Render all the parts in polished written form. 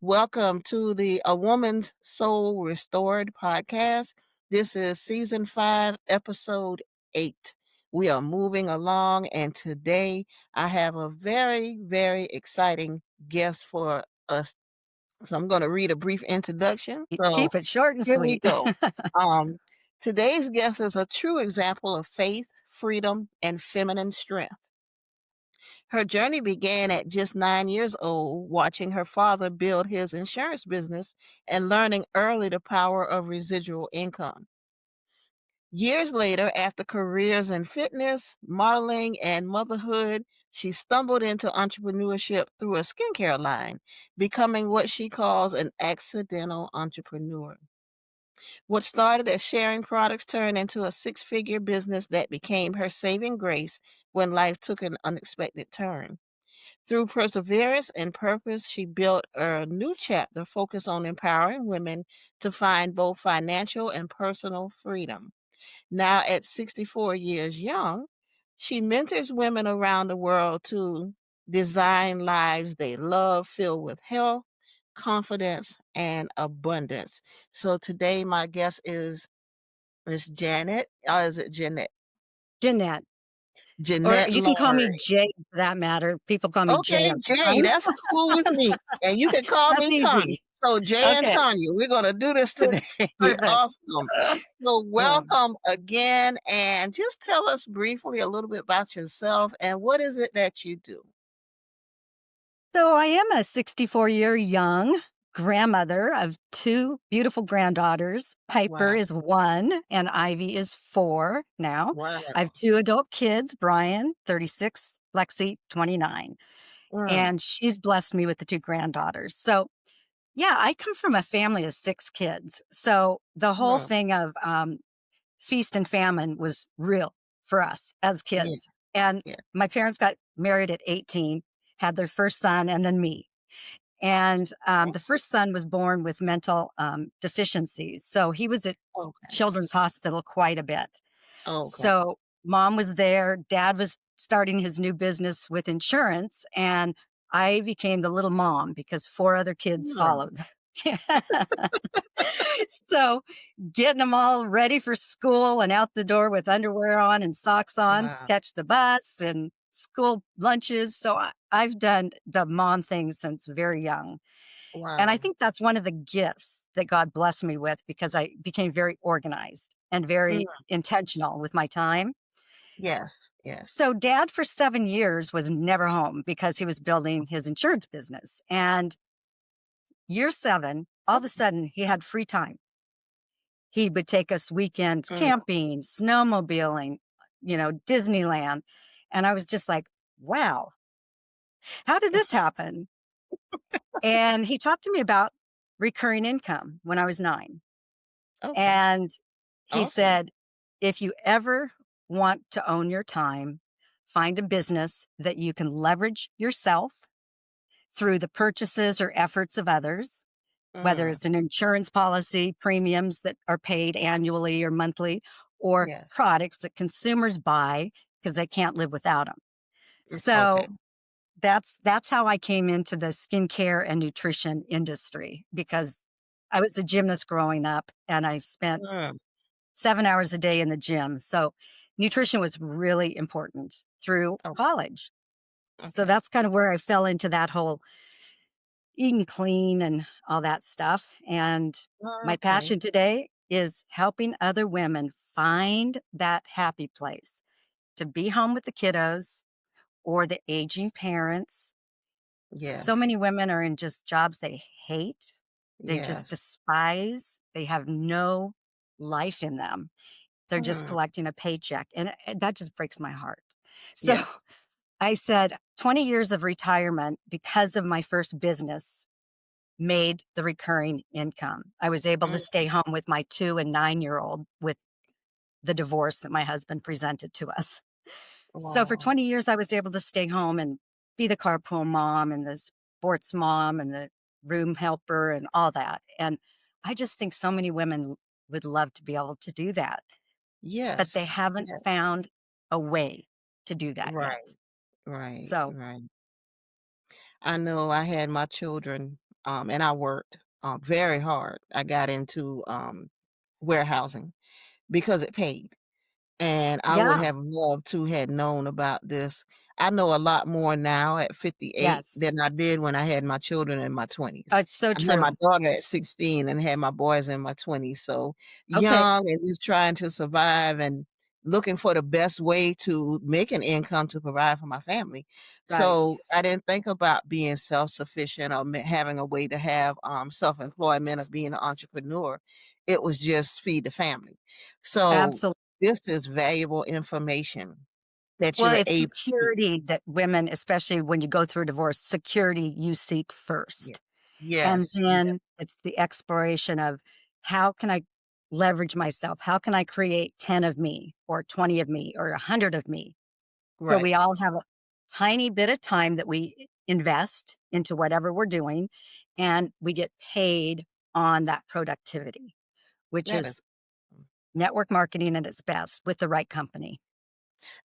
Welcome to the A Woman's Soul Restored podcast. This is season 5, episode 8. We are moving along, and today I have a very, very exciting guest for us. So I'm going to read a brief introduction. So Keep it short and here we sweet. go. Um, Today's guest is a true example of faith, freedom, and feminine strength. Her journey began at just 9 years old, watching her father build his insurance business and learning early the power of residual income. Years later, after careers in fitness, modeling, and motherhood, she stumbled into entrepreneurship through a skincare line, becoming what she calls an accidental entrepreneur. What started as sharing products turned into a six-figure business that became her saving grace when life took an unexpected turn. Through perseverance and purpose, she built a new chapter focused on empowering women to find both financial and personal freedom. Now, at 64 years young, she mentors women around the world to design lives they love, filled with health, confidence, and abundance. So today, my guest is Miss Janet, or is it Jeanette? Jeanette, or Jeanette you can call me Lowry. Jay for that matter. People call me Jay. Okay, Jay, that's cool with me. And you can call That's me Tanya. easy. So Jay and Okay, Tanya, we're gonna do this today. perfect. Awesome. So welcome again, and just tell us briefly a little bit about yourself and what is it that you do? So I am a 64-year young grandmother of two beautiful granddaughters. Piper Wow. is 1 and Ivy is 4 now. Wow. I have 2 adult kids, Brian, 36, Lexi, 29. Mm, And she's blessed me with the 2 granddaughters. So yeah, I come from a family of 6 kids. So the whole mm, thing of feast and famine was real for us as yeah, kids. And yeah. my parents got married at 18, had their first son, and then me. And the first son was born with mental deficiencies. So he was at Okay. Children's Hospital quite a bit. Okay. So mom was there, dad was starting his new business with insurance, and I became the little mom because 4 other kids Mm, followed. So getting them all ready for school and out the door with underwear on and socks on, wow. catch the bus and school lunches. So I've done the mom thing since very young. And I Wow. think that's one of the gifts that God blessed me with because I became very organized and Mm, very intentional with my time. yes. Yes. So dad for 7 years was never home because he was building his insurance business. And year 7, all of a sudden he had free time. He would take us weekends Mm, camping, snowmobiling, Disneyland. And I was just like, wow, how did this happen? And he talked to me about recurring income when I was 9. okay. And he Awesome. said, if you ever want to own your time, find a business that you can leverage yourself through the purchases or efforts of others, whether Mm, it's an insurance policy, premiums that are paid annually or monthly, or yes. products that consumers buy because they can't live without them. Okay. So that's how I came into the skincare and nutrition industry because I was a gymnast growing up and I spent Mm, 7 hours a day in the gym. So nutrition was really important through okay. college. So Okay. that's kind of where I fell into that whole eating clean and all that stuff. And my Okay. passion today is helping other women find that happy place to be home with the kiddos or the aging parents. So Yes. many women are in just jobs they hate, they just Yes. despise, they have no life in them. They're just Mm, collecting a paycheck. And that just breaks my heart. So yes. I said 20 years of retirement because of my first business made the recurring income. I was able to Mm, stay home with my 2 and 9-year-old with the divorce that my husband presented to us. So for wow. 20 years, I was able to stay home and be the carpool mom and the sports mom and the room helper and all that. And I just think so many women would love to be able to do that, but they Yes. haven't Yes. found a way to do that yet. Right. Right. So Right. I know I had my children and I worked, very hard. I got into, warehousing because it paid. And I would Yeah. have loved to had known about this. I know a lot more now at 58 Yes. than I did when I had my children in my 20s. It's so I had my true. daughter at 16 and had my boys in my 20s, so Okay. young and just trying to survive and looking for the best way to make an income to provide for my family. Right. So, I didn't think about being self-sufficient or having a way to have, self-employment or being an entrepreneur. It was just feed the family. So Absolutely. this is valuable information that Well, you're it's able to. security that women, especially when you go through a divorce, security you seek Yeah. first. And Yes, yes, then it's the exploration of how can I leverage myself? How can I create 10 of me or 20 of me or 100 of me? So right. we all have a tiny bit of time that we invest into whatever we're doing, and we get paid on that productivity, which That is is network marketing at its best with the right company.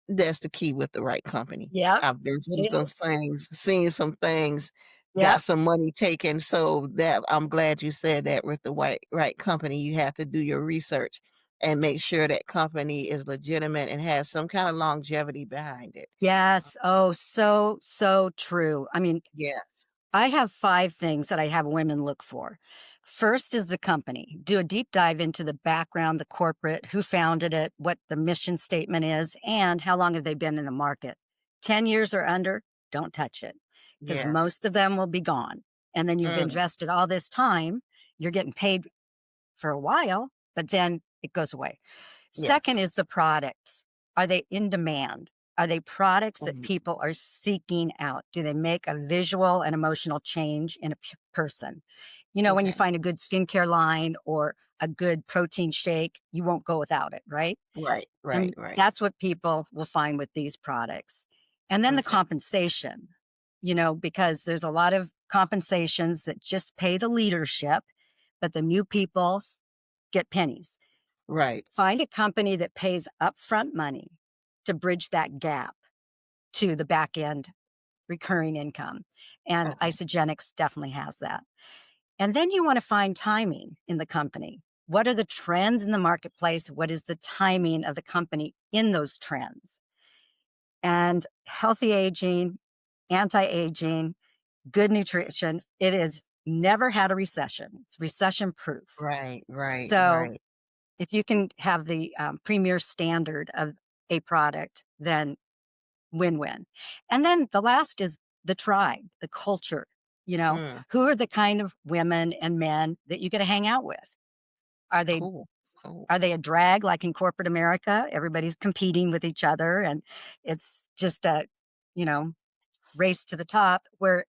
that's the key with the right company. Yep, I've been through it some is. things, seen some things, got Yep. some money taken, so that I'm glad you said that with the right company, you have to do your research and make sure that company is legitimate and has some kind of longevity behind it. Yes. Oh, so, so true. I mean, Yes. I have 5 things that I have women look for. First is the company. Do a deep dive into the background, the corporate, who founded it, what the mission statement is, and how long have they been in the market. 10 years or under, don't touch it because Yes. most of them will be gone. And then you've Mm, invested all this time, you're getting paid for a while, but then it goes away. Second yes. is the products. Are they in demand? Are they products that Mhm. people are seeking out? Do they make a visual and emotional change in a person? You know, when you Okay. find a good skincare line or a good protein shake, you won't go without it, right? Right, right, And right. that's what people will find with these products. And then the Okay. compensation, because there's a lot of compensations that just pay the leadership, but the new people get pennies. Right. Find a company that pays upfront money to bridge that gap to the back end recurring income. And Okay. Isogenics definitely has that. And then you want to find timing in the company. What are the trends in the marketplace? What is the timing of the company in those trends? And healthy aging, anti aging, good nutrition, it has never had a recession. It's recession proof. Right, right, So right. if you can have the premier standard of a product, then win win. And then the last is the tribe, the culture. You know, Mm, who are the kind of women and men that you get to hang out with? Are they cool, cool. are they a drag like in corporate America? Everybody's competing with each other, and it's just a you know race to the top. Where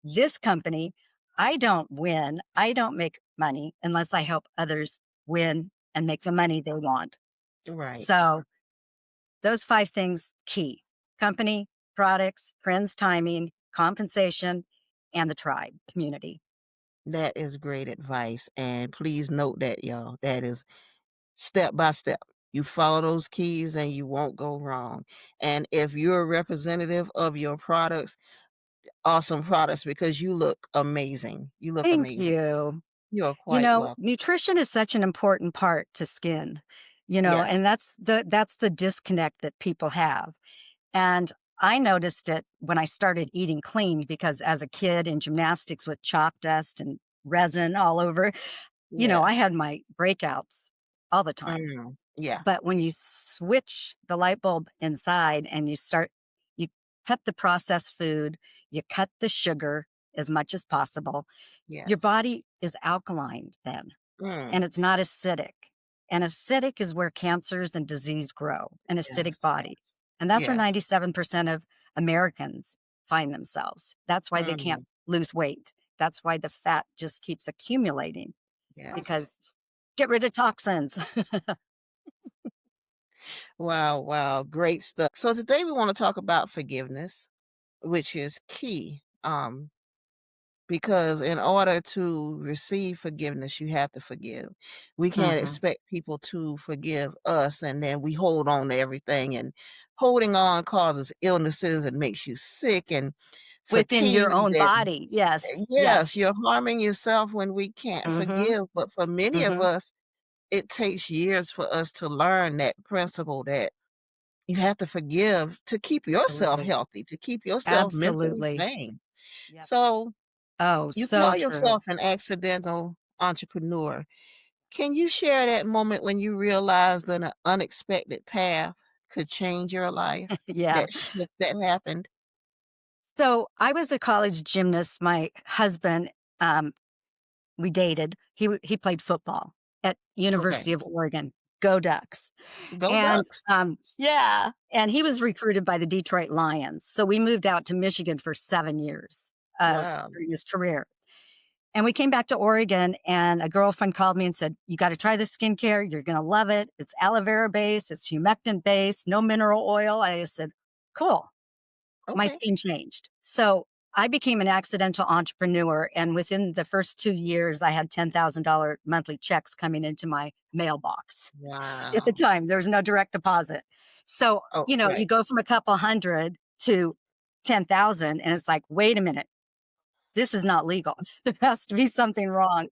this company, I don't win, I don't make money unless I help others win and make the money they want. Right. So those 5 things key: company, products, trends, timing, compensation, and the tribe community. That is great advice, and please note that, y'all. That is step by step. You follow those keys and you won't go wrong. And if you're a representative of your products, awesome products because you look amazing. You look Thank amazing. you. You're quite welcome. Nutrition is such an important part to skin, and Yes. that's the disconnect that people have. And I noticed it when I started eating clean because as a kid in gymnastics with chalk dust and resin all over, I Yes. had my breakouts all the time. Yeah. But when you switch the light bulb inside and you cut the processed food, you cut the sugar as much as possible, your Yes. body is alkaline then, Mm. and it's not acidic. And acidic is where cancers and disease grow, an acidic Yes. body. Yes. And that's where Yes. 97% of Americans find themselves. That's why they can't Mm. lose weight. That's why the fat just keeps accumulating Yes. because get rid of toxins. Wow, wow, great stuff. So today we want to talk about forgiveness, which is key. Because in order to receive forgiveness, you have to forgive. We can't Mhm. expect people to forgive us and then we hold on to everything and holding on causes illnesses and makes you sick and Within your fatigue, own that body. Yes, yes, yes. you're harming yourself when we can't Mhm, forgive, but for many of mhm. us, it takes years for us to learn that principle that you have to forgive to keep yourself Absolutely. healthy, to keep yourself mentally Absolutely. sane. Yep. So, Oh, you so call true. yourself an accidental entrepreneur. Can you share that moment when you realized that an unexpected path could change your life? Yeah. That shift that happened? So, I was a college gymnast. My husband, um, we dated. He played football at Okay. University of Oregon. Go Ducks. Go And, Ducks. yeah, and he was recruited by the Detroit Lions. So we moved out to Michigan for 7 years, Wow. during his career. And we came back to Oregon, and a girlfriend called me and said, "You gotta try this skincare. You're gonna love it. It's aloe vera based, it's humectant based, no mineral oil." I just said, "Cool." My Okay. skin changed. So I became an accidental entrepreneur, and within the first 2 years, I had $10,000 monthly checks coming into my mailbox. At the Wow. time, there was no direct deposit. So, Oh, you right. go from a couple hundred to 10,000, and it's like, "Wait a minute, this is not legal. There has to be something wrong."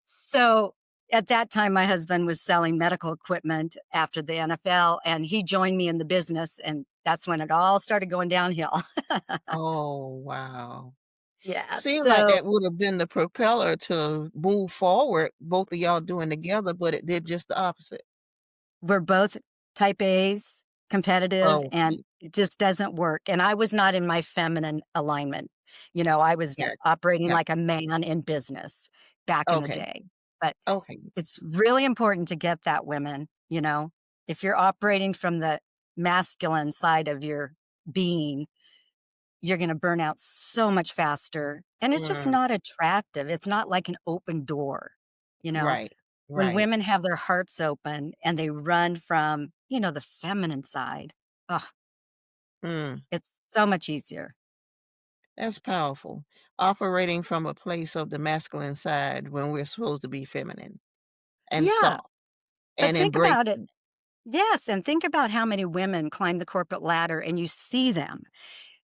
So, at that time, my husband was selling medical equipment after the NFL, and he joined me in the business, and that's when it all started going downhill. Oh, wow. Yeah, Seemed like so that would have been the propeller to move forward, both of y'all doing together, but it did just the opposite. we're both type A's, competitive, and Okay. it just doesn't work, and I was not in my feminine alignment. I was Got operating got like a man in business back in the okay. day, but Okay. it's really important to get that, women. If you're operating from the masculine side of your being, you're gonna burn out so much faster, and it's just Mm, not attractive. It's not like an open door, you know? right. When Right. women have their hearts open and they run from, the feminine side, oh, Mm, it's so much easier. that's powerful. Operating from a place of the masculine side when we're supposed to be feminine and Yeah, soft but and think about it. embracing. Yes, and think about how many women climb the corporate ladder and you see them.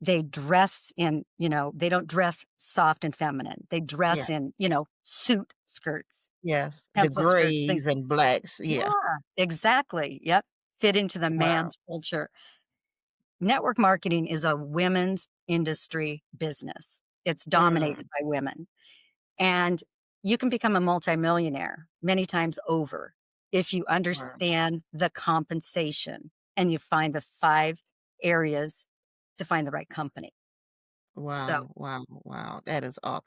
They dress in, they don't dress soft and feminine. They Yeah. dress in, suit skirts, Yes. The pencil skirts, grays things. and blacks. Yeah. Yeah, exactly. Yep. Fit into the Wow. man's culture. Network marketing is a women's industry business. It's Mm, dominated by women. And you can become a multimillionaire many times over if you wow. understand the compensation and you find the 5 areas to find the right company. So, Wow. Wow. Wow. That is all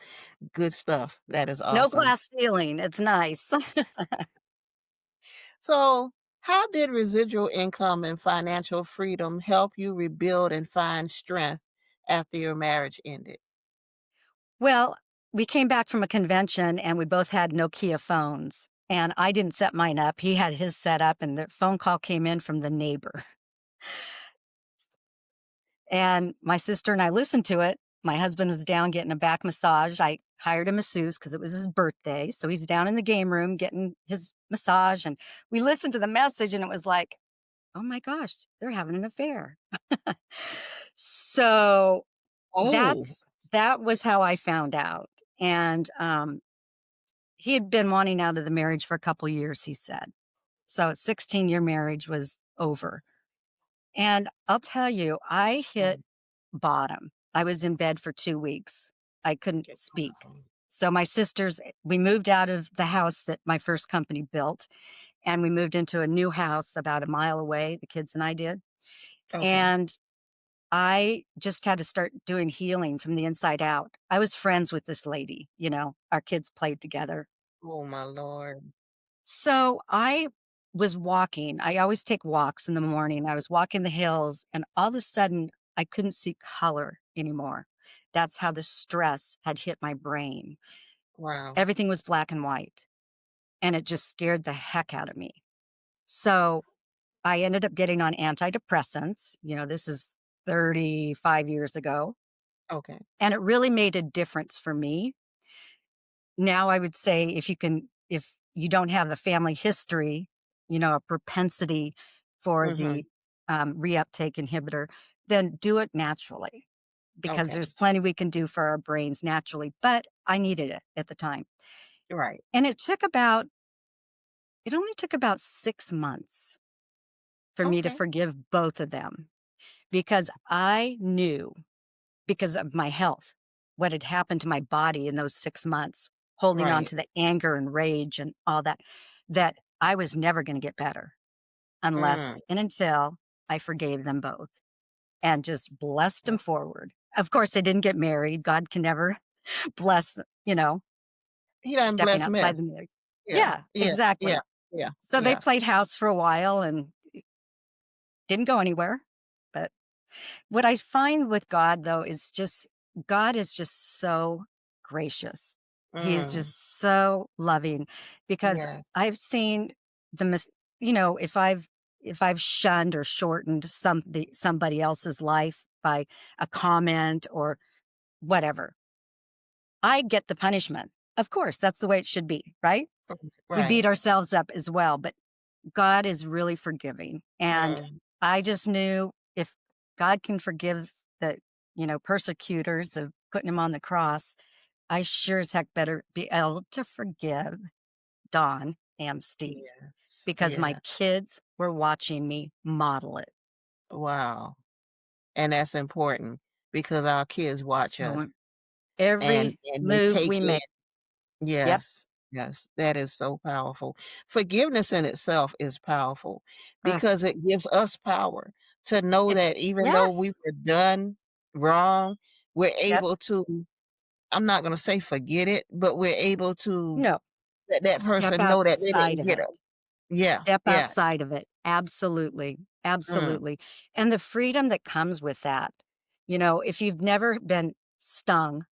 good stuff. That is no awesome. glass ceiling, it's nice. So, how did residual income and financial freedom help you rebuild and find strength after your marriage ended? Well, we came back from a convention and we both had Nokia phones, and I didn't set mine up. He had his set up, and the phone call came in from the neighbor. And my sister and I listened to it. My husband was down getting a back massage. I hired a masseuse because it was his birthday. So he's down in the game room getting his massage. And we listened to the message, and it was like, oh my gosh, they're having an affair. So Oh, that was how I found out. And he had been wanting out of the marriage for a couple years, he said. So a 16-year marriage was over. And I'll tell you, I hit mm, bottom. I was in bed for 2 weeks. I couldn't okay. speak. Wow. So my sisters we moved out of the house that my first company built, and we moved into a new house about a mile away, the kids and I did. Okay. And I just had to start doing healing from the inside out. I was friends with this lady, our kids played together. Oh, my Lord. So I was walking. I always take walks in the morning. I was walking the hills, and all of a sudden, I couldn't see color anymore. That's how the stress had hit my brain. Wow. Everything was black and white, and it just scared the heck out of me. So I ended up getting on antidepressants. This is 35 years ago, Okay. and it really made a difference for me. Now I would say if you don't have the family history, a propensity for Mhm. the, reuptake inhibitor, then do it naturally. because Okay. there's plenty we can do for our brains naturally, but I needed it at the time. Right. And it only took about 6 months for me to Okay. forgive both of them because I knew, because of my health, what had happened to my body in those 6 months, holding on Right. to the anger and rage and all that, that I was never gonna get better Mm. unless and until I forgave them both and just blessed Yeah. them forward. Of course, they didn't get married. God can never bless, He done stepping bless outside mess. the marriage. Yeah. Yeah, Yeah. Yeah. exactly. Yeah. So they Yeah. played house for a while and didn't go anywhere, but what I find with God, though, is just God is just so gracious. He is Mm. just so loving because Yes. I've seen the if I've shunned or shortened somebody else's life by a comment or whatever, I get the punishment. Of course, that's the way it should be, right? We beat Right. ourselves up as well, but God is really forgiving. And Mm. I just knew if God can forgive the, persecutors of putting him on the cross, I sure as heck better be able to forgive Don and Steve Yes. because my Yeah. kids were watching me model it. Wow. And that's important because our kids watch us So every and they move take we in. make, yep. Yes. Yes. That is so powerful. Forgiveness in itself is powerful Ugh, because it gives us power to know it's that even though we yes. were done wrong, we're Yep. able to, I'm not gonna say forget it, but we're able to No. let that Step person know that they outside didn't of get it. them. Yeah. Step Yeah. outside of it. Absolutely. Mm. Absolutely. And the freedom that comes with that. If you've never been stung,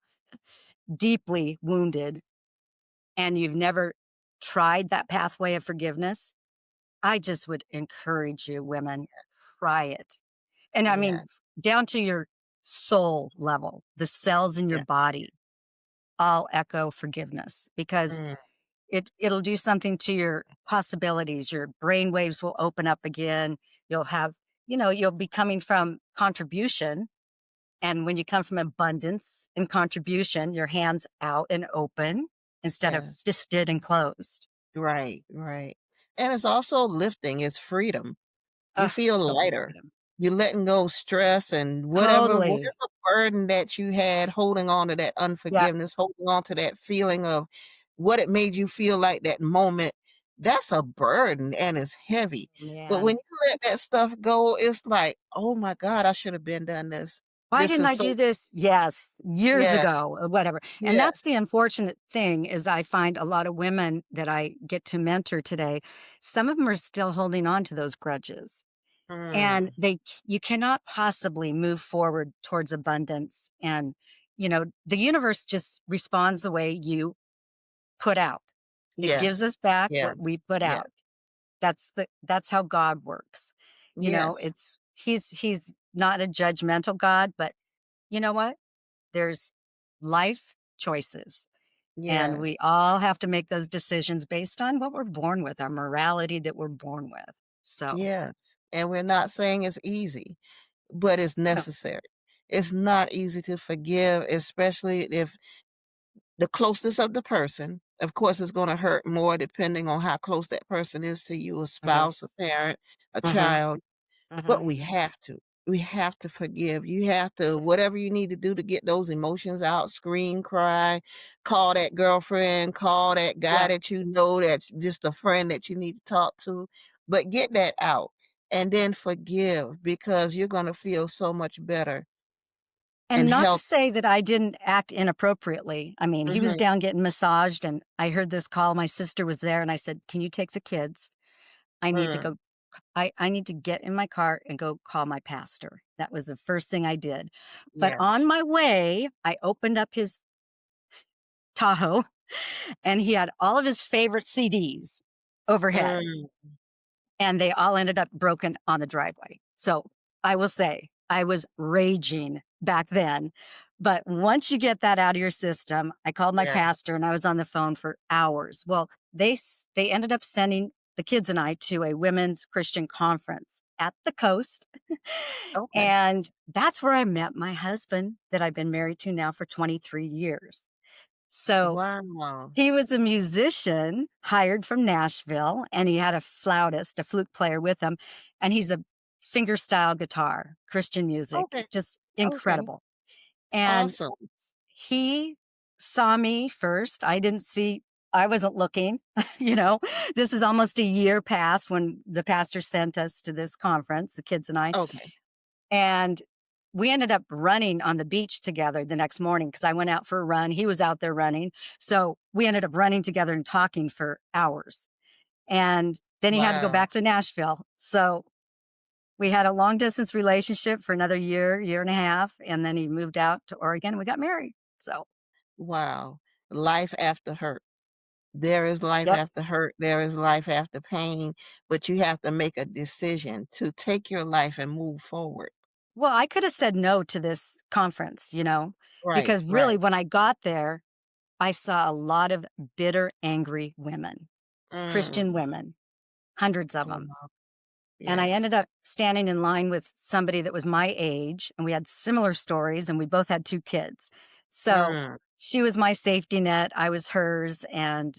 deeply wounded, and you've never tried that pathway of forgiveness, I just would encourage you, women, try it. And I mean, Yeah. down to your soul level, the cells in your Yeah. body all echo forgiveness because Mm. it'll do something to your possibilities. Your brain waves will open up again. You'll have, you'll be coming from contribution. And when you come from abundance and contribution, your hands out and open instead of Yes. fisted and closed. Right, right. And it's also lifting, it's freedom. You Oh, feel total lighter. freedom. You're letting go of stress and whatever Totally. burden that you had holding on to that Yep. unforgiveness, holding on to that feeling of what it made you feel like that moment, that's a burden and it's heavy. But when Man. you let that stuff go, it's like, "Oh my god, I should have been done this. Why This didn't is I so." do this? Yes, years Yeah, ago or whatever. And that's yes. the unfortunate thing is I find a lot of women that I get to mentor today, some of them are still holding on to those grudges. And Mm, you cannot possibly move forward towards abundance. And, the universe just responds the way you put out. It gives yes. us back what Yes. we put Yes. out. That's how God works. Yes. He's not a judgmental God, but you know what? There's life choices, and Yes. we all have to make those decisions based on what we're born with, our morality that we're born with. So, Yes. And we're not saying it's easy, but it's no. necessary. It's not easy to forgive, especially if the closeness of the person, of course, is gonna hurt more depending on how close that person is to you, a Mhm, spouse, a parent, a mhm, child, but mhm. we have to. We have to forgive. You have to whatever you need to do to get those emotions out, scream, cry, call that girlfriend, call that guy Yeah, that you know that's just a friend that you need to talk to, but get that out and then forgive because you're gonna feel so much better and and not to healthy. say that I didn't act inappropriately. I mean, he was Mhm. down getting massaged, and I heard this call, my sister was there, and I said, "Can you take the kids? I need to Mm. go I need to get in my car and go call my pastor." That was the first thing I did. But on Yes. my way, I opened up his Tahoe, and he had all of his favorite CDs overhead, Mm. and they all ended up broken on the driveway. So, I will say, I was raging back then, but once you get that out of your system, I called my Yeah. pastor and I was on the phone for hours. Well, they ended up sending the kids and I to a women's Christian conference at the coast. Okay. And that's where I met my husband that I've been married to now for 23 years. So Wow. he was a musician hired from Nashville, and he had a flautist, a flute player with him, and he's a fingerstyle guitar, Christian music, Okay. just Okay. incredible. And Awesome. he saw me first. I wasn't looking, you know. This is almost a year past when the pastor sent us to this conference, the kids and I, Okay. and we ended up running on the beach together the next morning because I went out for a run. He was out there running. So we ended up running together and talking for hours. And then he had to go Wow. back to Nashville. So we had a long distance relationship for another year, year and a half. And then he moved out to Oregon and we got married. So, Wow. Life after hurt. There is life yep. after hurt. There is life after pain, but you have to make a decision to take your life and move forward. Well, I could have said no to this conference, you know, Right, because really right. when I got there, I saw a lot of bitter, angry women, Christian Mm. women, hundreds of Oh, them. wow. And I Yes. ended up standing in line with somebody that was my age, and we had similar stories, and we both had 2 kids. So, Mm. she was my safety net, I was hers, and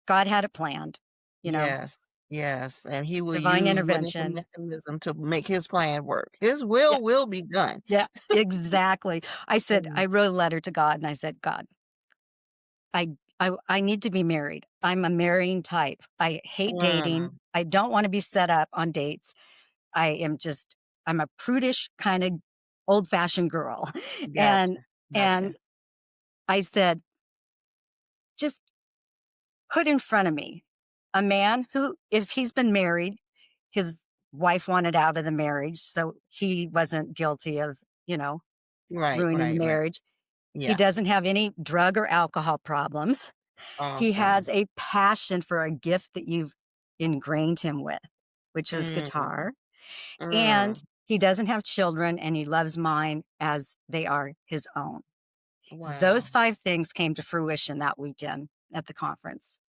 God had it planned, you know, Yes, yes, and he will divine use whatever intervention. mechanism to make his plan work. His Yeah, will be done. yeah, exactly. Mm. I wrote a letter to God, and I said, "God, I need to be married. I'm a marrying type. I hate dating. Mm. I don't wanna be set up on dates. I am just I'm a prudish kinda old-fashioned girl." And Gotcha, and gotcha. I said, "Just put in front of me a man who, if he's been married, his wife wanted out of the marriage, so he wasn't guilty of, you know, Right, ruining the right, right. marriage. He Yeah, doesn't have any drug or alcohol problems. He has awesome. a passion for a gift that you've ingrained him with, which is Mm, guitar, and mm. he doesn't have children, and he loves mine as they are his own." Those Wow. 5 things came to fruition that weekend at the conference.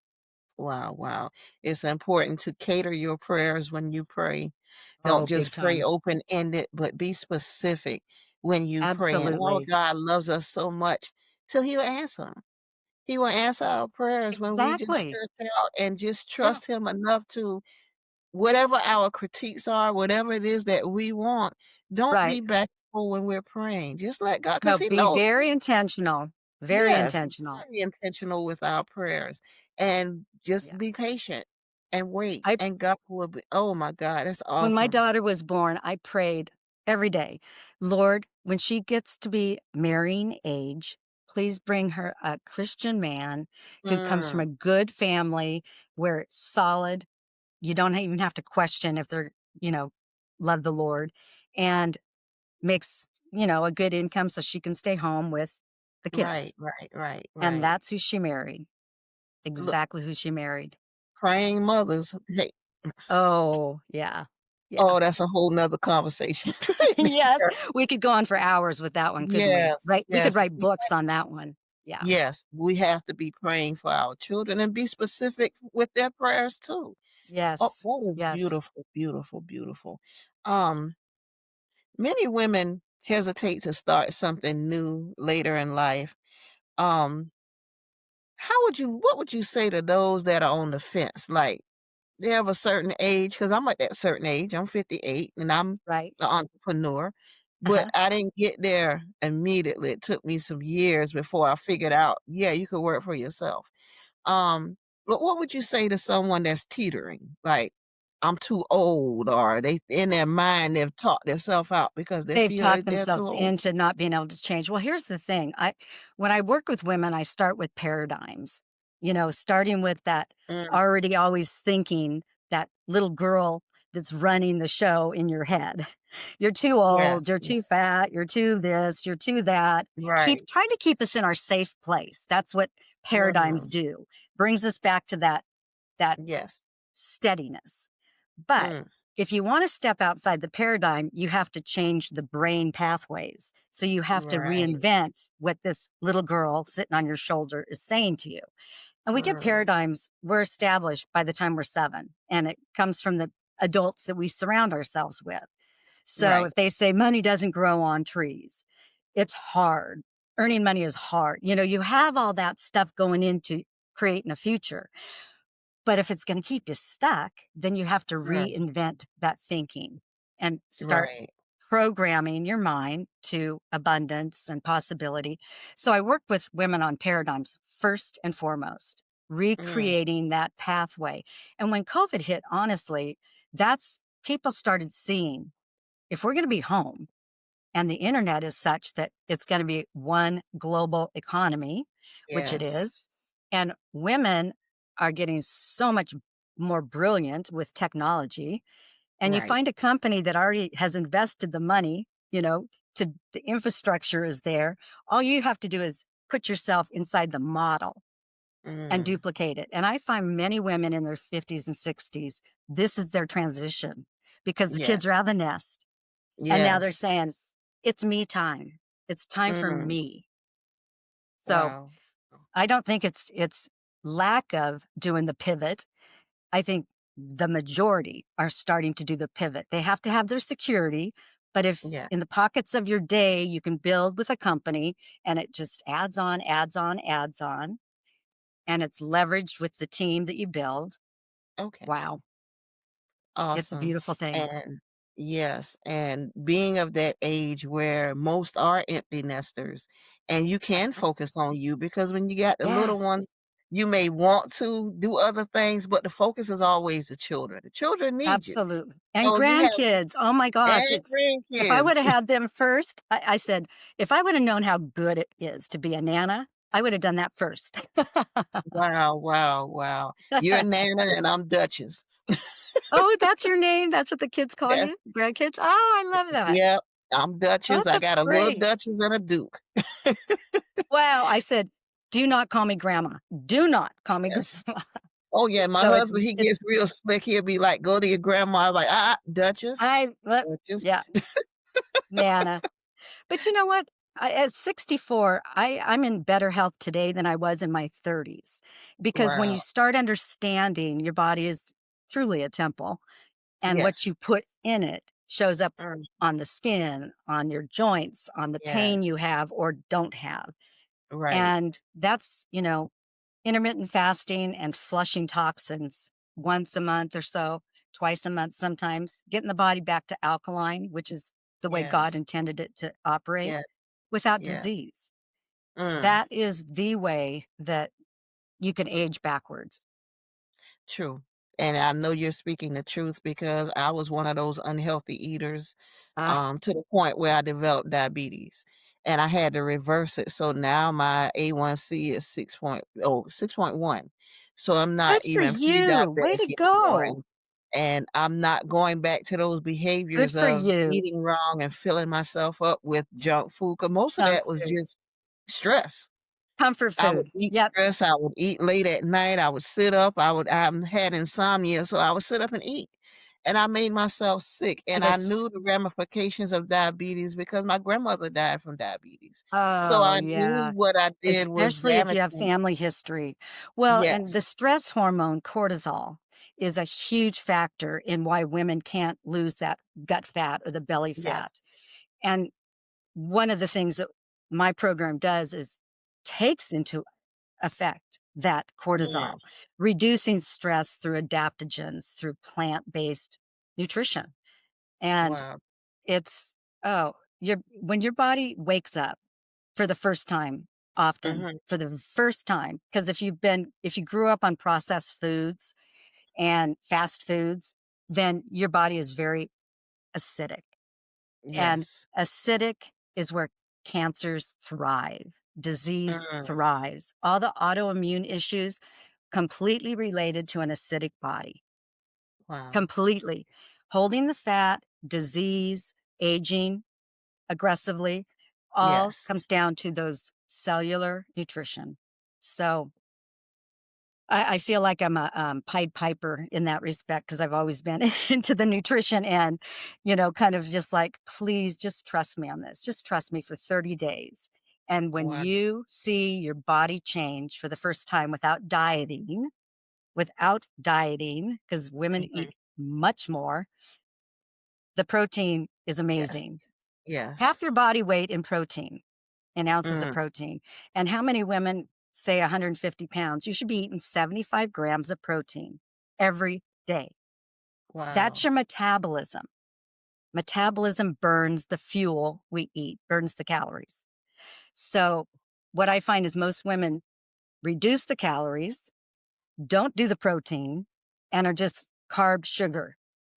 Wow, wow. It's important to cater your prayers when you pray. Don't Oh, just big pray time. open-ended, but be specific when you pray, and our Absolutely. God loves us so much till he'll answer 'em. He will answer our prayers when we just Exactly. stretch out and just Yeah, trust him enough to whatever our critiques are, whatever it is that we want, don't right. be bashful when we're praying. Just let God, No, because he be knows. very intentional, very Yes, intentional. very intentional with our prayers, and just Yeah. be patient and wait, I and God will be oh my God, that's When my awesome. daughter was born, I prayed every day, "Lord, when she gets to be marrying age, please bring her a Christian man who comes from Mm, a good family where it's solid. You don't even have to question if they're, you know, love the Lord, and makes, a good income so she can stay home with the kids." right, right, right, And right. that's who she married, Look, exactly who she married. praying mothers, hey, Oh, yeah. Yeah. oh, that's a whole 'nother conversation right Yes, there. we could go on for hours with that one, couldn't we? Yes, Right, we could yes, write books on that one. Yeah. we have to be praying for our children and be specific with their prayers too. Oh, Yes. that is Yes. beautiful, beautiful, beautiful. Um, Many women hesitate to start something new later in life. Um, what would you say to those that are on the fence? Like, they're of a certain age, because 'cause I'm at that certain age, I'm 58 and I'm Right. an entrepreneur, but Uh-huh. I didn't get there immediately. It took me some years before I figured out, yeah, you could work for yourself. But what would you say to someone that's teetering? Like, I'm too old, or they in their mind, they've talked themselves out because they They've feel talked that they're too themselves old? into not being able to change. Well, here's the thing. When I work with women, I start with paradigms, starting with that Mm, already always thinking, that little girl that's running the show in your head. You're too old, yes, you're yeah, too fat, you're too this, you're too that. right. Trying to keep us in our safe place. That's what paradigms Mm, do. Brings us back to that yes. steadiness. But Mm, if you want to step outside the paradigm, you have to change the brain pathways. So you have to right. reinvent what this little girl sitting on your shoulder is saying to you. And we get Mm. paradigms we're established by the time we're 7, and it comes from the adults that we surround ourselves with. So Right. if they say money doesn't grow on trees, it's hard. Earning money is hard. You have all that stuff going into creating a future. But if it's gonna keep you stuck, then you have to Mm. reinvent that thinking and start Right. programming your mind to abundance and possibility. So I work with women on paradigms first and foremost, Mm. recreating that pathway. And when COVID hit, honestly, that's people started seeing if we're gonna be home and the internet is such that it's gonna be one global economy, which it Yes. is, and women are getting so much more brilliant with technology, and you Right. find a company that already has invested the money, to the infrastructure is there. All you have to do is put yourself inside the model and Mm. duplicate it. And I find many women in their 50s and 60s, this is their transition because the Yes. kids are out of the nest. And now they're Yes. saying, it's me time. It's time for Mm. me. So Wow. I don't think it's lack of doing the pivot. I think the majority are starting to do the pivot. They have to have their security, but if Yeah. in the pockets of your day you can build with a company and it just adds on, adds on, adds on, and it's leveraged with the team that you build, Okay. wow, it's a Awesome. beautiful thing. And yes, and being of that age where most are empty nesters and you can Uh-huh. focus on you because when you got the little Yes, ones, you may want to do other things, but the focus is always the children. The children need you. absolutely. And So you have grandkids, oh my gosh, and it's if I would grandkids. have had them first, I said, if I would have known how good it is to be a nana, I would have done that first. Wow, wow, wow. You're Nana and I'm Duchess. Oh, that's your name? That's what the kids call Yes. you? Grandkids? Oh, I love that. Yep. I'm Oh, Duchess. I that's got a little great. Duchess and a Duke. Wow, I said, "Do not call me grandma. Do not call me Yes. grandma." Oh, yeah, my So it's husband, he it's gets real slick. He'll be like, "Go to your grandma." I'm like, Duchess, I look Duchess." yeah, Nana. But you know what? At 64, I'm in better health today than I was in my 30s because when you Wow. start understanding your body is truly a temple and what Yes. you put in it shows up Mm, on the skin, on your joints, on the pain you yes. have or don't have. Right. And that's, intermittent fasting and flushing toxins once a month or so, twice a month sometimes, getting the body back to alkaline, which is the way God Yes. intended it to operate Yeah. without Yeah. disease. Mm, That is the way that you can age backwards. true. And I know you're speaking the truth because I was one of those unhealthy eaters, Ah, to the point where I developed diabetes, and I had to reverse it. So now my A1C is 6.1. So I'm not good for even you. Way pre-diabetic to anymore, go. and I'm not going back to those Good behaviors for of you. eating wrong and filling myself up with junk food. Cause most of Junk that was food, just stress. comfort I would food. eat Yep. stress, I would eat late at night, I would sit up, I had insomnia, so I would sit up and eat, and I made myself sick, and And I it's, knew the ramifications of diabetes because my grandmother died from diabetes. So oh, I knew yeah. what I did was Especially if you have damaging. family history. Well, and the Yes, stress hormone cortisol is a huge factor in why women can't lose that gut fat or the belly yes. fat. And one of the things that my program does is takes into effect that Mm, cortisol, reducing stress through adaptogens, through plant-based nutrition. And wow. it's, oh, when your body wakes up for the first time, often Mhm, for the first time, because if you grew up on processed foods and fast foods, then your body is very acidic. And yes. acidic is where cancers thrive, disease Mm, thrives. All the autoimmune issues completely related to an acidic body, wow. completely. Holding the fat, disease, aging aggressively, all Yes. comes down to those cellular nutrition. So I feel like I'm a Pied Piper in that respect because I've always been into the nutrition and, kind of just like, please just trust me on this. Just trust me for 30 days. And when Wow. you see your body change for the first time without dieting, because women Mhm. eat much more, the protein is Yes. amazing. Half Yes. your body weight in protein, in ounces of Mm. protein. And how many women say 150 pounds? You should be eating 75 grams of protein every day. That's Wow. your metabolism. Metabolism burns the fuel we eat, burns the calories. So, what I find is most women reduce the calories, don't do the protein, and are just carb sugar,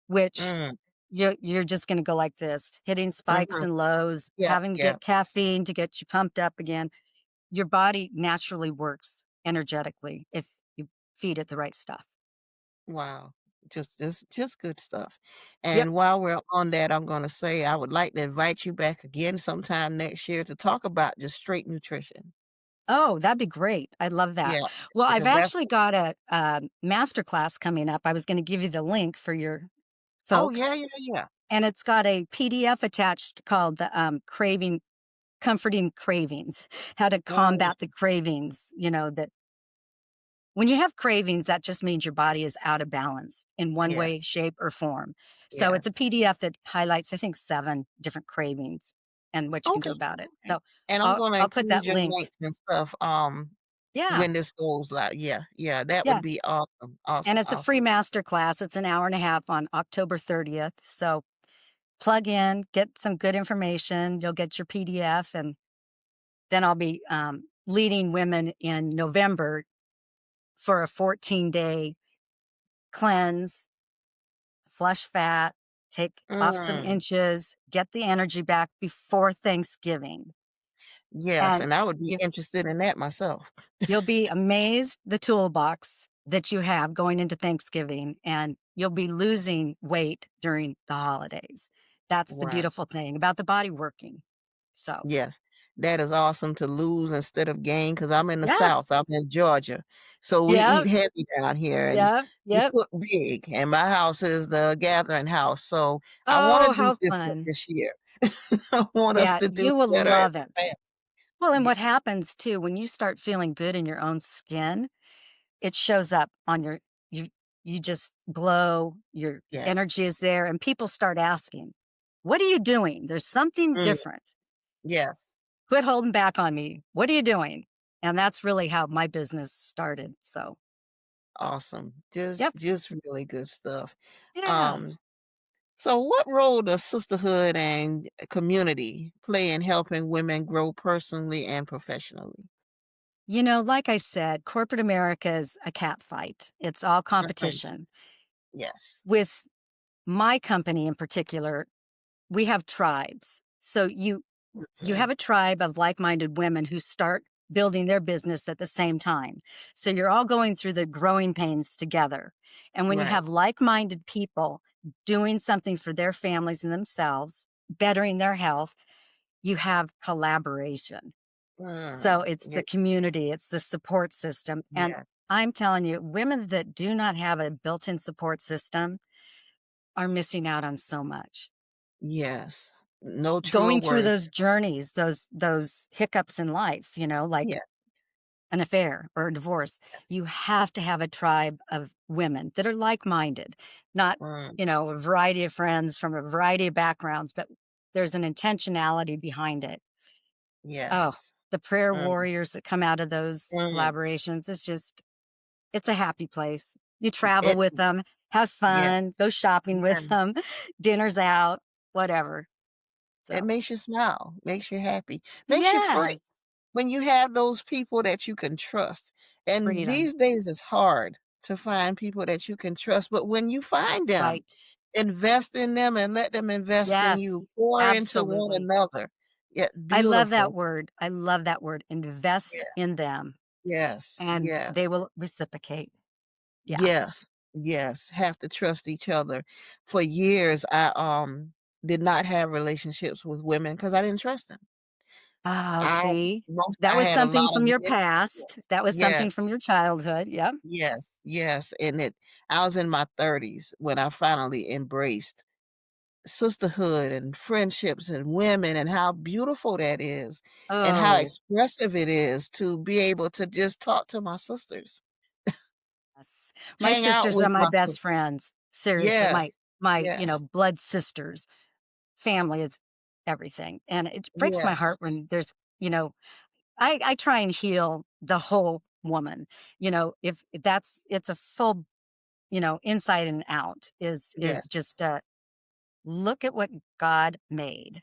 which Mm. you're just going to go like this, hitting spikes Mhm. and lows, Yeah, having to yeah. get caffeine to get you pumped up again. Your body naturally works energetically if you feed it the right stuff. Wow. Just good stuff. Yep. And while we're on that, I'm gonna say I would like to invite you back again sometime next year to talk about just straight nutrition. Oh, that'd be great. I love that. Yeah, Well, I've because that's actually got a, master class coming up. I was going to give you the link for your oh, yeah, folks, yeah, yeah. and it's got a PDF attached called the craving, comforting cravings, how to Mm, combat the cravings. That when you have cravings, that just means your body is out of balance in one way, yes, shape, or form. So it's a yes. PDF that highlights, I think, 7 different cravings and what you can do Okay, about it. okay. So And I'm I'll gonna I'll put include that your link. links and stuff, Yeah, when this goes live. Yeah, yeah, that yeah. would be awesome, And awesome, it's a free awesome. master class. It's an hour and a half on October 30th. So plug in, get some good information. You'll get your PDF, and then I'll be leading women in November for a 14-day cleanse, flush fat, take off some Mm, inches, get the energy back before Thanksgiving. yes, And and I would be you, interested in that myself. you'll be amazed the toolbox that you have going into Thanksgiving, and you'll be losing weight during the holidays. That's the Wow. beautiful thing about the body working. So, Yeah, that is awesome to lose instead of gain. Because 'cause I'm in the South, yes. I'm in Georgia, so we eat Yep. heavy down here and Yep. we Yep. cook big, and my house is the gathering house, so I wanna Oh, do how different fun. this year. I want us Yeah, to do you will better as love a it. family. Well, and what Yes, happens too, when you start feeling good in your own skin, it shows up on you you just glow, your yes. energy is there, and people start asking, "What are you doing? There's something Mm, different. yes, Quit holding back on me. What are you doing?" And that's really how my business started. So, awesome. yep. Just really good stuff. Yeah. Um, so what role does sisterhood and community play in helping women grow personally and professionally? Like I said, corporate America is a cat fight. It's all Mhm. competition. Yes. With my company in particular, we have tribes. So you Okay. have a tribe of like-minded women who start building their business at the same time. So you're all going through the growing pains together. And when you Right. have like-minded people doing something for their families and themselves, bettering their health, you have collaboration. So it's Yeah, the community, it's the support system. And yeah, I'm telling you, women that do not have a built-in support system are missing out on so much. yes. No truer Going through words. those journeys, those hiccups in life, like Yeah, an affair or a divorce, you have to have a tribe of women that are like-minded, not, mm, a variety of friends from a variety of backgrounds, but there's an intentionality behind it. Oh, yes. the prayer Mm, warriors that come out of those mm. collaborations, it's a happy place. You travel It with them, have yes, fun, go shopping yeah. with them, dinners out, whatever. It So, makes you smile, makes you happy, makes you yes, free when you have those people that you can trust. And freedom. these days it's hard to find people that you can trust, but when you find them, Right. invest in them and let them invest in Yes, you. Pour into one absolutely. another. Yeah, I love that beautiful. word. I love that word. Yeah. Invest in them, Yes, and they yes. will reciprocate. Yeah. Yes, yes, have to trust each other. For years, I, did not have relationships with women because I didn't trust them. Oh, see? That I was had a something lot of from your men past. That was yes, something from your childhood. Yep. yes, yes, and I was in my 30s when I finally embraced. sisterhood and friendships and women and how beautiful that is and how Oh, expressive it is to be able to just talk to my sisters, yes. My hang out sisters with are my my best sisters. friends. Seriously, Yeah, my yes, blood sisters. Family is everything, and it breaks my yes, heart when there's, you know, I try and heal the whole woman. If that's it's a full, inside and out yeah. is just look at what God made,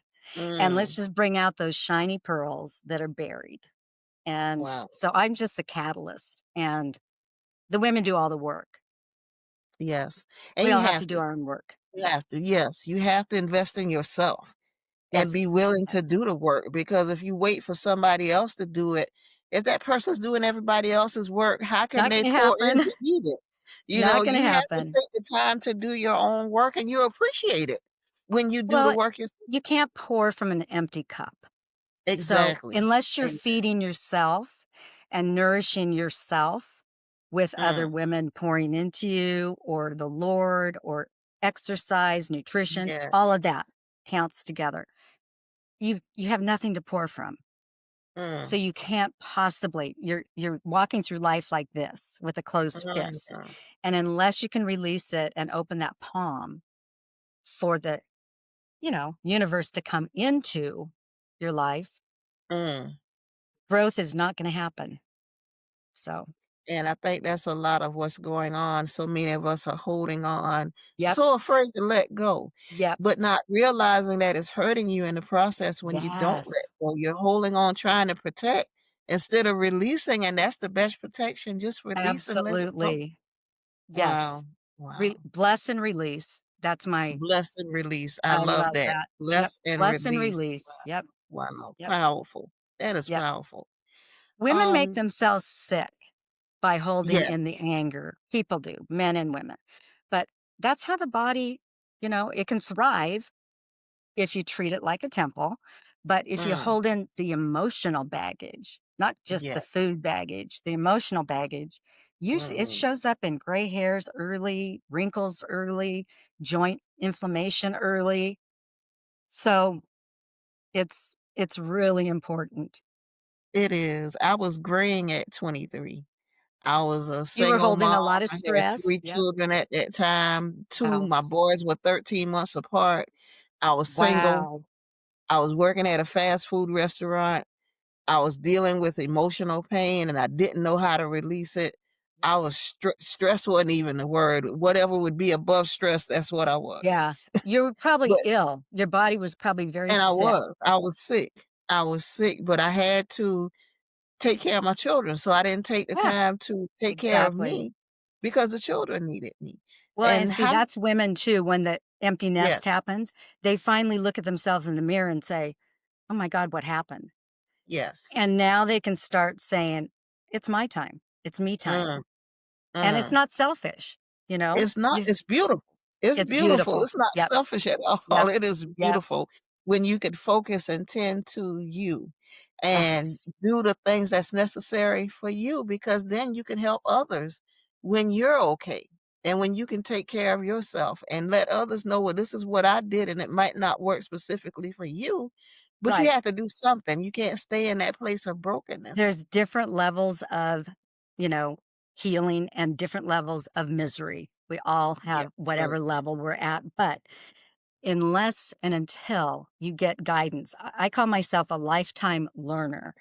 and let's Mm, just bring out those shiny pearls that are buried. And wow. so I'm just the catalyst, and the women do all the work. Yes, and We you all have to have do to. our own work. You have to, yes, you have to invest in yourself and be Yes, willing to yes. do the work because if you wait for somebody else to do it, if that person's doing everybody else's work, how can Not they going to pour happen. into you then? Not going to You have to happen. take the time to do your own work and you appreciate it when you do the Well, work yourself. you can't pour from an empty cup. So, Exactly. unless you're Ex feeding yourself and nourishing yourself with other mm, women pouring into you, or the Lord, or exercise, nutrition, yeah, all of that counts together. You have nothing to pour from. So mm, you can't possibly you're walking through life like this with a closed fist. mm, And unless you can release it and open that palm for the, universe to come into your life, mm. growth is not going to happen. So, And I think that's a lot of what's going on. So many of us are holding on, yep, so afraid to let go, yep, but not realizing that it's hurting you in the process when you don't let yes, go. You're holding on, trying to protect instead of releasing, and that's the best protection. Just release and let it go. absolutely. Yes. Wow. Wow. Bless and release. Bless and release. I I love love that. that. Yep. Bless and Bless and release. release. Yep. Wow. Yep. Powerful. That is Yep. powerful. Women make Um, themselves sick by holding yeah. in the anger. People do, men and women. But that's how the body, it can thrive if you treat it like a temple. But if you Mm, hold in the emotional baggage, not just the yeah. food baggage, the emotional baggage, usually it Mm, shows up in gray hairs early, wrinkles early, joint inflammation early. So it's really important. it is. I was graying at 23. I was a You were single holding mom. a lot of I had stress. 3 Yep. children at that time. 2 my Ouch. boys were 13 months apart. I was single. Wow. I was working at a fast food restaurant. I was dealing with emotional pain, and I didn't know how to release it. I was stress wasn't even the word. Whatever would be above stress, that's what I was. Yeah. You were probably But ill. Your body was probably very and sick. I was sick. I was sick, but I had to take care of my children, so I didn't take the Yeah, time to take care of exactly. me because the children needed me. Well, and And see, how that's women too. When the empty Yes, nest happens, they finally look at themselves in the mirror and say, "Oh my God, what happened?" yes. And now they can start saying, "It's my time. It's me time." Mm, And it's mm. not selfish, you know? It's not, You it's beautiful. It's It's beautiful. beautiful. It's not Yep, selfish at all. yep, It is yep. beautiful when you can focus and tend to you and Yes, do the things that's necessary for you because then you can help others when you're okay and when you can take care of yourself and let others know, well, this is what I did and it might not work specifically for you, but you right. have to do something. You can't stay in that place of brokenness. There's different levels of, you know, healing and different levels of misery. We all Yeah. have whatever level we're at, but unless and until you get guidance, I call myself a lifetime learner.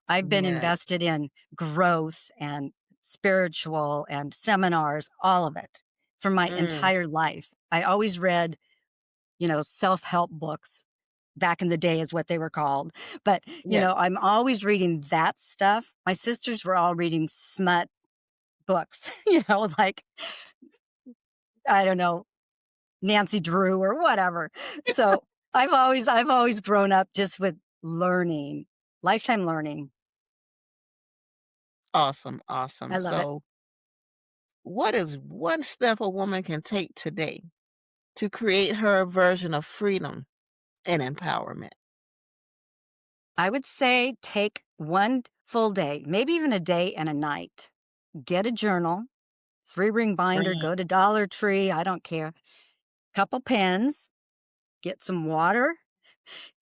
I've been Yeah. invested in growth and spiritual and seminars, all of it for my Mm, entire life. I always read, self-help books. Back in the day is what they were called. But, yeah. I'm always reading that stuff. My sisters were all reading smut books, like, I don't know, Nancy Drew or whatever. So, I've always grown up just with learning, lifetime learning. Awesome. Awesome. I love it. So, what is one step a woman can take today to create her version of freedom and empowerment? I would say take one full day, maybe even a day and a night. Get a journal, 3-ring binder, Mm, go to Dollar Tree, I don't care. Couple pens, get some water,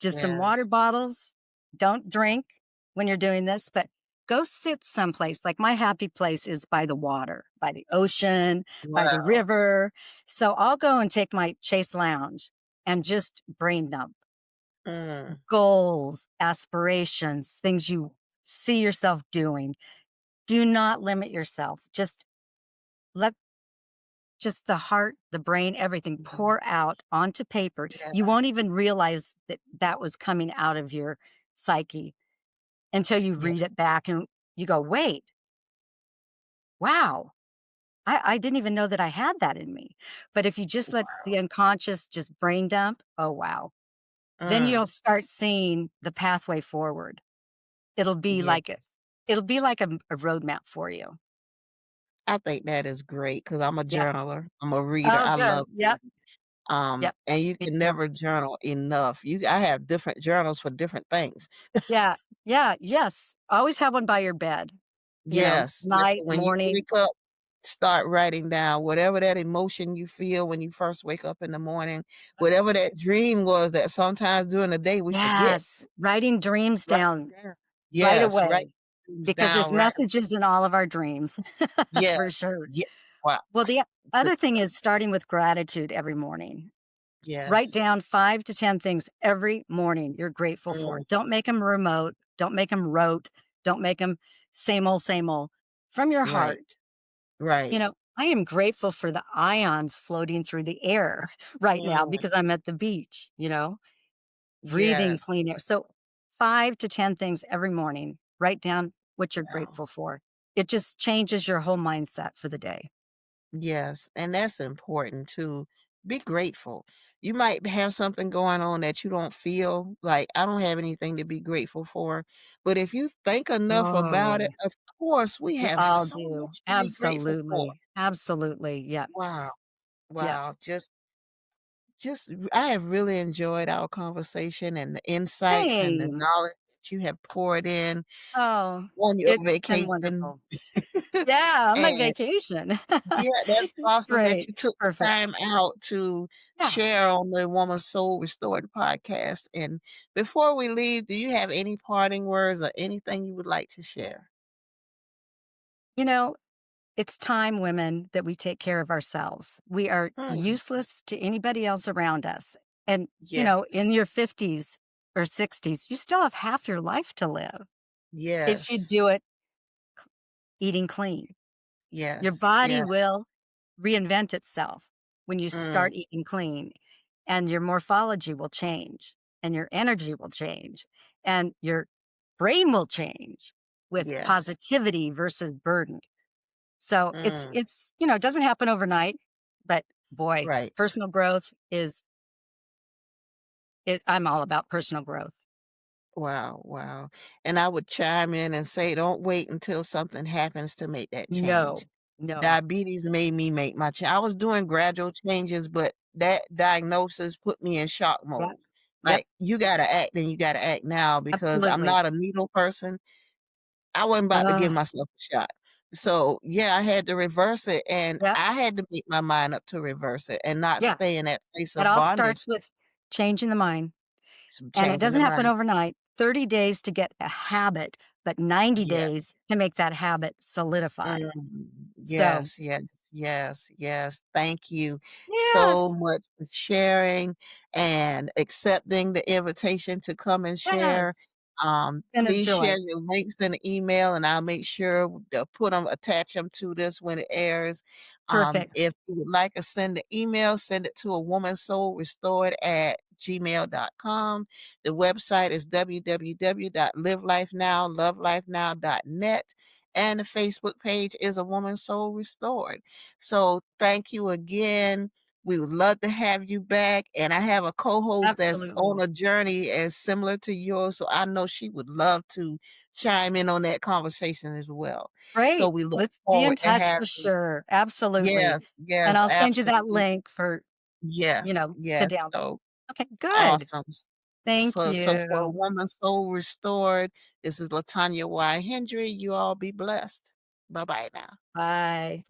just some water Yes. bottles. Don't drink when you're doing this, but go sit someplace. Like my happy place is by the water, by the ocean, by the Wow. river. So I'll go and take my Chase Lounge and just brain dump Mm. goals, aspirations, things you see yourself doing. Do not limit yourself. Just let just the heart, the brain, everything Mhm. pour out onto paper. You Yeah. won't even realize that that was coming out of your psyche until you Yeah. read it back and you go, wait, wow, I didn't even know that I had that in me. But if you just let the unconscious just brain dump, oh, wow, then Mm. you'll start seeing the pathway forward. It'll be Yeah. like it. It'll be like a roadmap for you. I think that is great because 'cause I'm a Yep. journaler. I'm a reader. Oh, I good. love Yep. reading. Yep. And you Me can too. never journal enough. I have different journals for different things. Yeah. Yeah. Yes. Always have one by your bed, Yes. Yes, night, when you morning. wake up, start writing down whatever that emotion you feel when you first wake up in the morning, whatever that dream was that sometimes during the day we forget. Yes. Writing dreams Write down it down. right Yes, write away things because there's down right away. messages in all of our dreams Yes. for sure. Yeah. Wow. Well, the Good other thing stuff. is starting with gratitude every morning. Write Yes. down 5 to 10 things every morning you're grateful for. Mm, Don't make them remote. Don't make them rote. Don't make them same old, same old. From your right, heart. right. I am grateful for the ions floating through the air right now Mm, because I'm at the beach, breathing yes. clean air. So 5 to 10 things every morning. Write down what you're Wow. grateful for. It just changes your whole mindset for the day. Yes, and that's important too. Be grateful. You might have something going on that you don't feel like, I don't have anything to be grateful for. But if you think enough about it, Totally. of course, we We have all so do. much to be grateful for. Absolutely. Absolutely. Yeah. Wow. Yeah. Wow. I have really enjoyed our conversation and the insights and the Same. knowledge that you have poured in Oh, on your it's been vacation. wonderful. Yeah, on my And vacation. yeah, that's It's awesome that great. you It's took the perfect. time out to Yeah. share on the Woman's Soul Restored podcast. And before we leave, do you have any parting words or anything you would like to share? You know, it's time, women, that we take care of ourselves. We are Hmm. useless to anybody else around us. And, in Yes. your 50s or 60s, you still have half your life to live if you Yes. do it eating clean. Your Yes. body Yeah. will reinvent itself when you Mm. start eating clean, and your morphology will change, and your energy will change, and your brain will change with Yes. positivity versus burden. So Mm. it doesn't happen overnight, but boy, Right. personal growth I'm all about personal growth. Wow. Wow. And I would chime in and say, don't wait until something happens to make that change. No, no. Diabetes made me make my I was doing gradual changes, but that diagnosis put me in shock Yep. mode. Yep. Like, you gotta act and you gotta act now because I'm Absolutely. not a needle person. I wasn't about to Uh, give myself a shot. So, yeah, I had to reverse it, and yep. I had to make my mind up to reverse it and not Yeah. stay in that place It of all bondage, starts with changing the mind. some And it changing the doesn't happen mind. overnight. 30 days to get a habit, but 90 Yeah. days to make that habit solidified. Mm, So, yes, yes, yes, yes. Thank you so yes, much for sharing and accepting the invitation to come and share. yes, been a Please joy. share your links in the email, and I'll make sure to attach them to this when it airs. Perfect. If you would like to send an email, send it to a woman soul restored at gmail.com. The website is www.livelifenowlovelifenow.net and the Facebook page is A Woman Soul Restored. So thank you again. We would love to have you back. And I have a co-host that's Absolutely. on a journey as similar to yours. So I know she would love to chime in on that conversation as well. So Great. we look Let's be in forward to touch having for you. sure. Absolutely. Yes, And yes, I'll send you that absolutely. link Yes, to yes. download. So Okay, good. awesome. Thank For A you. Woman Soul Restored, this is Latonya Y. Hendry. You all be blessed. Bye bye now. Bye.